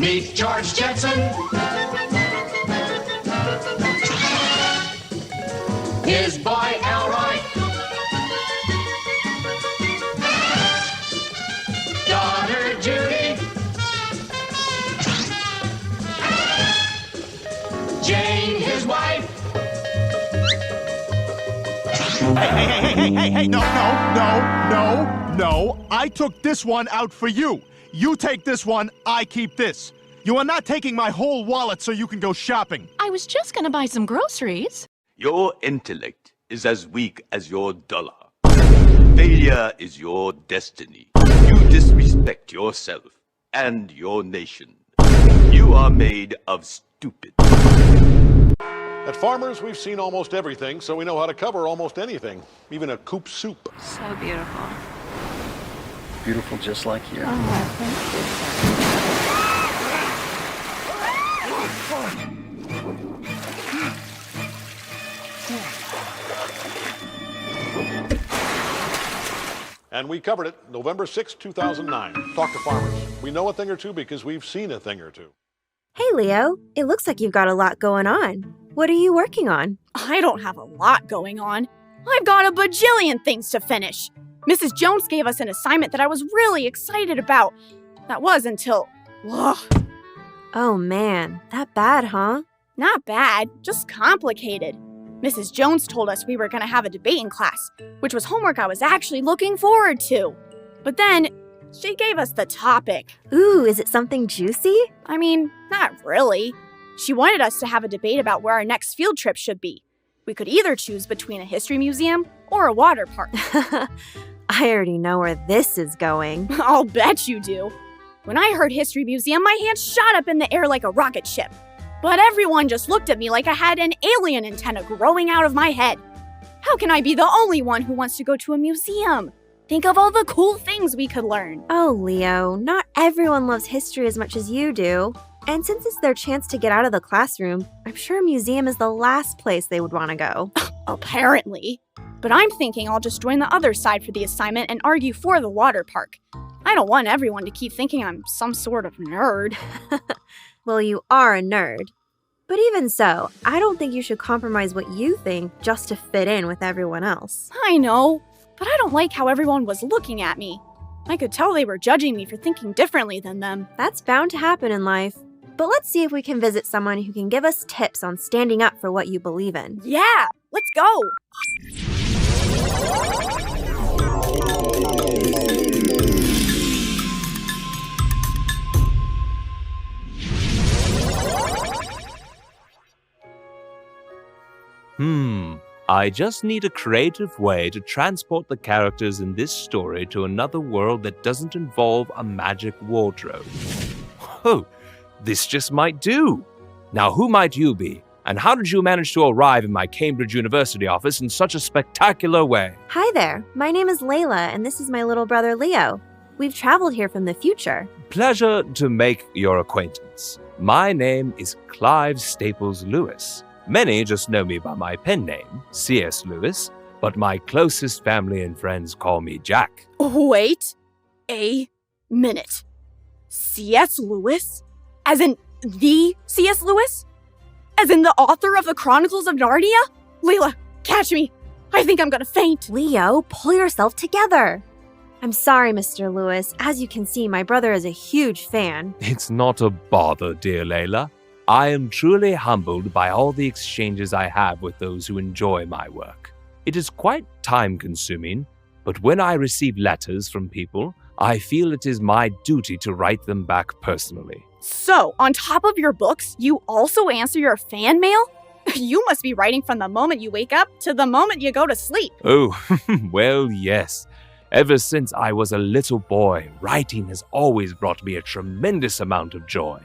Meet George Jetson. His boy Elroy. Daughter Judy. Jane, his wife. Hey, no. I took this one out for you. You take this one, I keep this. You are not taking my whole wallet so you can go shopping. I was just gonna buy some groceries. Your intellect is as weak as your dollar. Failure is your destiny. You disrespect yourself and your nation. You are made of stupid. At Farmers, we've seen almost everything, so we know how to cover almost anything, even a coop soup. So beautiful. Beautiful just like you. Oh, And we covered it November 6, 2009. Talk to Farmers. We know a thing or two because we've seen a thing or two. Hey, Leo. It looks like you've got a lot going on. What are you working on? I don't have a lot going on. I've got a bajillion things to finish. Mrs. Jones gave us an assignment that I was really excited about. That was until... Ugh. Oh man, that bad, huh? Not bad, just complicated. Mrs. Jones told us we were going to have a debate in class, which was homework I was actually looking forward to. But then, she gave us the topic. Ooh, is it something juicy? I mean, not really. She wanted us to have a debate about where our next field trip should be. We could either choose between a history museum or a water park. I already know where this is going. I'll bet you do. When I heard history museum, my hand shot up in the air like a rocket ship. But everyone just looked at me like I had an alien antenna growing out of my head. How can I be the only one who wants to go to a museum? Think of all the cool things we could learn. Oh, Leo, not everyone loves history as much as you do. And since it's their chance to get out of the classroom, I'm sure a museum is the last place they would want to go. Apparently. But I'm thinking I'll just join the other side for the assignment and argue for the water park. I don't want everyone to keep thinking I'm some sort of nerd. Well, you are a nerd. But even so, I don't think you should compromise what you think just to fit in with everyone else. I know, but I don't like how everyone was looking at me. I could tell they were judging me for thinking differently than them. That's bound to happen in life. But let's see if we can visit someone who can give us tips on standing up for what you believe in. Yeah, let's go! I just need a creative way to transport the characters in this story to another world that doesn't involve a magic wardrobe. Oh, this just might do. Now, who might you be? And how did you manage to arrive in my Cambridge University office in such a spectacular way? Hi there, my name is Layla, and this is my little brother Leo. We've traveled here from the future. Pleasure to make your acquaintance. My name is Clive Staples Lewis. Many just know me by my pen name, C.S. Lewis, but my closest family and friends call me Jack. Wait a minute. C.S. Lewis? As in the C.S. Lewis? As in the author of the Chronicles of Narnia? Layla, catch me. I think I'm gonna faint. Leo, pull yourself together. I'm sorry, Mr. Lewis. As you can see, my brother is a huge fan. It's not a bother, dear Layla. I am truly humbled by all the exchanges I have with those who enjoy my work. It is quite time-consuming, but when I receive letters from people, I feel it is my duty to write them back personally. So, on top of your books, you also answer your fan mail? You must be writing from the moment you wake up to the moment you go to sleep. Oh, well, yes. Ever since I was a little boy, writing has always brought me a tremendous amount of joy.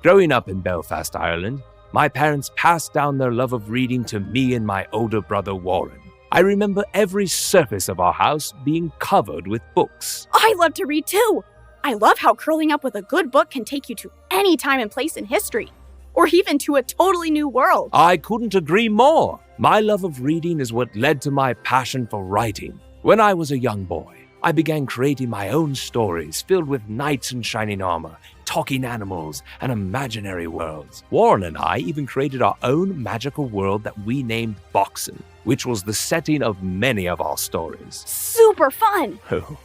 Growing up in Belfast, Ireland, my parents passed down their love of reading to me and my older brother Warren. I remember every surface of our house being covered with books. I love to read too. I love how curling up with a good book can take you to any time and place in history, or even to a totally new world. I couldn't agree more. My love of reading is what led to my passion for writing. When I was a young boy, I began creating my own stories filled with knights in shining armor, talking animals, and imaginary worlds. Warren and I even created our own magical world that we named Boxen, which was the setting of many of our stories. Super fun! Oh,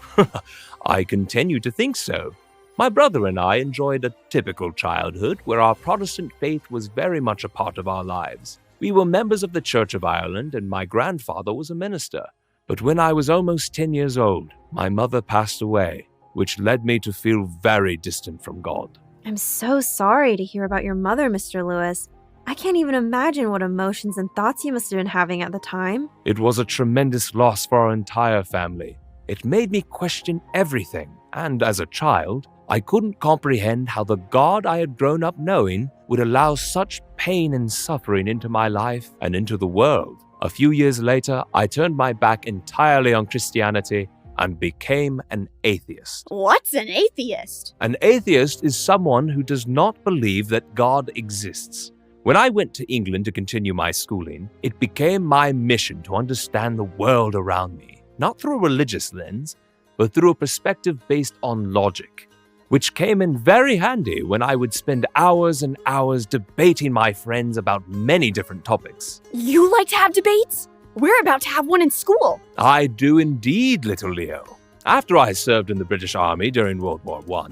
I continue to think so. My brother and I enjoyed a typical childhood where our Protestant faith was very much a part of our lives. We were members of the Church of Ireland, and my grandfather was a minister. But when I was almost 10 years old, my mother passed away, which led me to feel very distant from God. I'm so sorry to hear about your mother, Mr. Lewis. I can't even imagine what emotions and thoughts you must have been having at the time. It was a tremendous loss for our entire family. It made me question everything, and as a child, I couldn't comprehend how the God I had grown up knowing would allow such pain and suffering into my life and into the world. A few years later, I turned my back entirely on Christianity and became an atheist. What's an atheist? An atheist is someone who does not believe that God exists. When I went to England to continue my schooling, it became my mission to understand the world around me, not through a religious lens, but through a perspective based on logic, which came in very handy when I would spend hours and hours debating my friends about many different topics. You like to have debates? We're about to have one in school. I do indeed, little Leo. After I served in the British Army during World War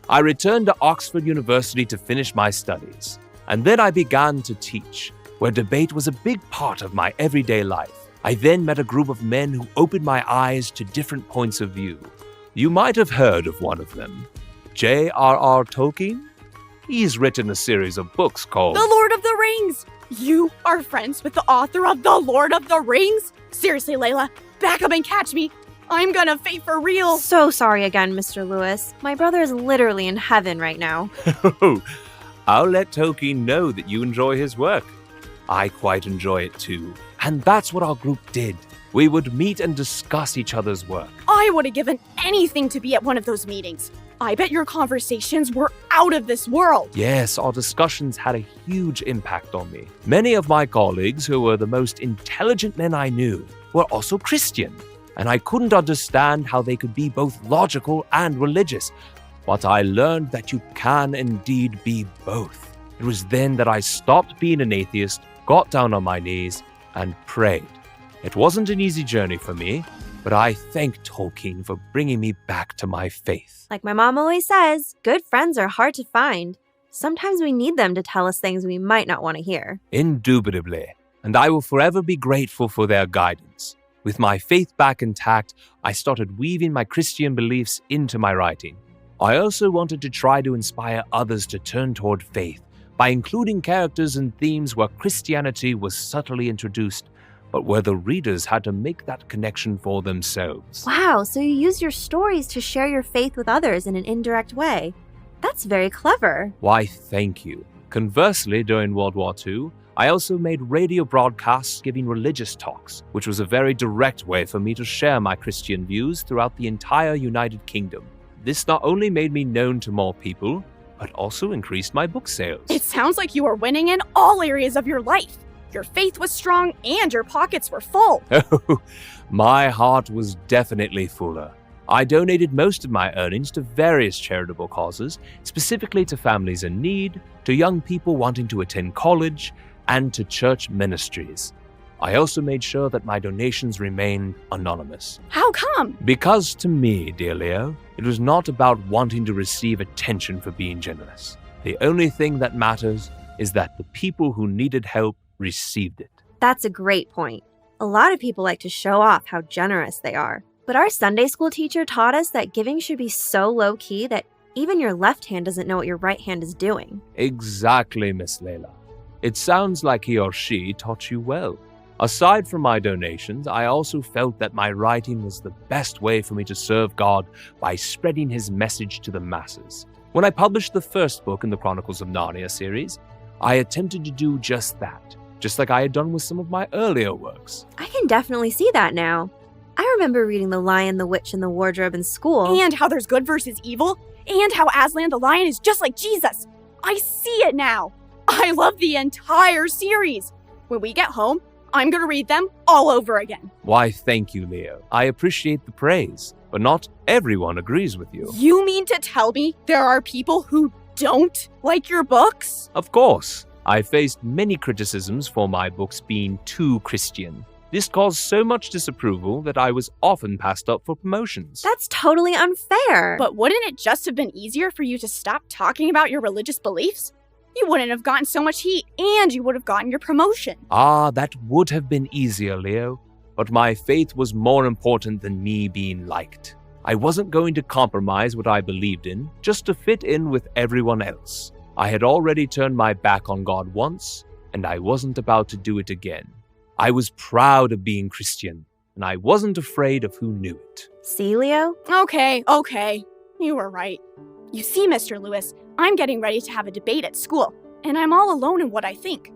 I returned to Oxford University to finish my studies. And then I began to teach, where debate was a big part of my everyday life. I then met a group of men who opened my eyes to different points of view. You might have heard of one of them. J.R.R. Tolkien? He's written a series of books called The Lord of the Rings! You are friends with the author of The Lord of the Rings? Seriously, Layla, back up and catch me. I'm gonna fate for real. So sorry again, Mr. Lewis. My brother is literally in heaven right now. I'll let Tolkien know that you enjoy his work. I quite enjoy it too. And that's what our group did. We would meet and discuss each other's work. I would have given anything to be at one of those meetings. I bet your conversations were out of this world. Yes, our discussions had a huge impact on me. Many of my colleagues, who were the most intelligent men I knew, were also Christian, and I couldn't understand how they could be both logical and religious. But I learned that you can indeed be both. It was then that I stopped being an atheist, got down on my knees, and prayed. It wasn't an easy journey for me, but I thank Tolkien for bringing me back to my faith. Like my mom always says, good friends are hard to find. Sometimes we need them to tell us things we might not want to hear. Indubitably, and I will forever be grateful for their guidance. With my faith back intact, I started weaving my Christian beliefs into my writing. I also wanted to try to inspire others to turn toward faith by including characters and themes where Christianity was subtly introduced, but where the readers had to make that connection for themselves. Wow, so you use your stories to share your faith with others in an indirect way. That's very clever. Why, thank you. Conversely, during World War II, I also made radio broadcasts giving religious talks, which was a very direct way for me to share my Christian views throughout the entire United Kingdom. This not only made me known to more people, but also increased my book sales. It sounds like you were winning in all areas of your life. Your faith was strong and your pockets were full. Oh, my heart was definitely fuller. I donated most of my earnings to various charitable causes, specifically to families in need, to young people wanting to attend college, and to church ministries. I also made sure that my donations remained anonymous. How come? Because to me, dear Leo, it was not about wanting to receive attention for being generous. The only thing that matters is that the people who needed help received it. That's a great point. A lot of people like to show off how generous they are. But our Sunday school teacher taught us that giving should be so low-key that even your left hand doesn't know what your right hand is doing. Exactly, Miss Layla. It sounds like he or she taught you well. Aside from my donations, I also felt that my writing was the best way for me to serve God by spreading his message to the masses. When I published the first book in the Chronicles of Narnia series, I attempted to do just that, just like I had done with some of my earlier works. I can definitely see that now. I remember reading The Lion, the Witch, and the Wardrobe in school. And how there's good versus evil, and how Aslan the Lion is just like Jesus. I see it now. I love the entire series. When we get home, I'm going to read them all over again. Why, thank you, Leo. I appreciate the praise, but not everyone agrees with you. You mean to tell me there are people who don't like your books? Of course, I faced many criticisms for my books being too Christian. This caused so much disapproval that I was often passed up for promotions. That's totally unfair. But wouldn't it just have been easier for you to stop talking about your religious beliefs? You wouldn't have gotten so much heat, and you would have gotten your promotion. Ah, that would have been easier, Leo. But my faith was more important than me being liked. I wasn't going to compromise what I believed in just to fit in with everyone else. I had already turned my back on God once, and I wasn't about to do it again. I was proud of being Christian, and I wasn't afraid of who knew it. See, Leo? Okay. You were right. You see, Mr. Lewis, I'm getting ready to have a debate at school, and I'm all alone in what I think.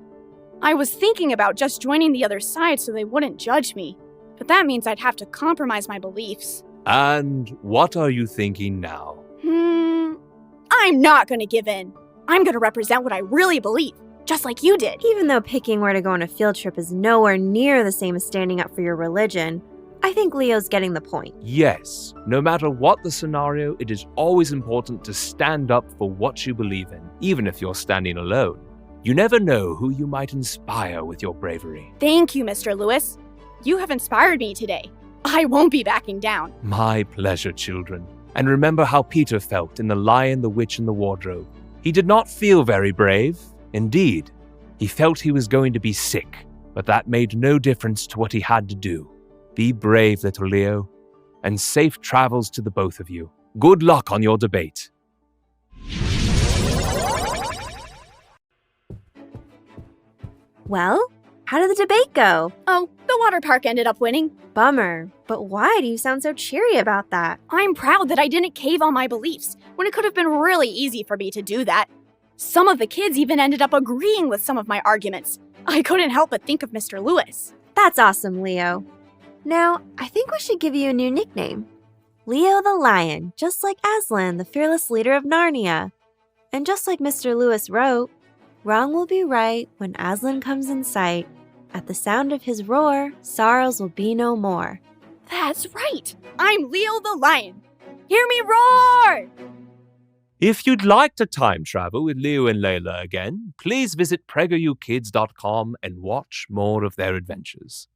I was thinking about just joining the other side so they wouldn't judge me, but that means I'd have to compromise my beliefs. And what are you thinking now? I'm not gonna give in. I'm gonna represent what I really believe, just like you did. Even though picking where to go on a field trip is nowhere near the same as standing up for your religion, I think Leo's getting the point. Yes, no matter what the scenario, it is always important to stand up for what you believe in, even if you're standing alone. You never know who you might inspire with your bravery. Thank you, Mr. Lewis. You have inspired me today. I won't be backing down. My pleasure, children. And remember how Peter felt in The Lion, the Witch, and the Wardrobe. He did not feel very brave. Indeed, he felt he was going to be sick, but that made no difference to what he had to do. Be brave, little Leo, and safe travels to the both of you. Good luck on your debate. Well, how did the debate go? Oh, the water park ended up winning. Bummer, but why do you sound so cheery about that? I'm proud that I didn't cave on my beliefs when it could have been really easy for me to do that. Some of the kids even ended up agreeing with some of my arguments. I couldn't help but think of Mr. Lewis. That's awesome, Leo. Now, I think we should give you a new nickname. Leo the Lion, just like Aslan, the fearless leader of Narnia. And just like Mr. Lewis wrote, wrong will be right when Aslan comes in sight. At the sound of his roar, sorrows will be no more. That's right. I'm Leo the Lion. Hear me roar! If you'd like to time travel with Leo and Layla again, please visit PragerUKids.com and watch more of their adventures.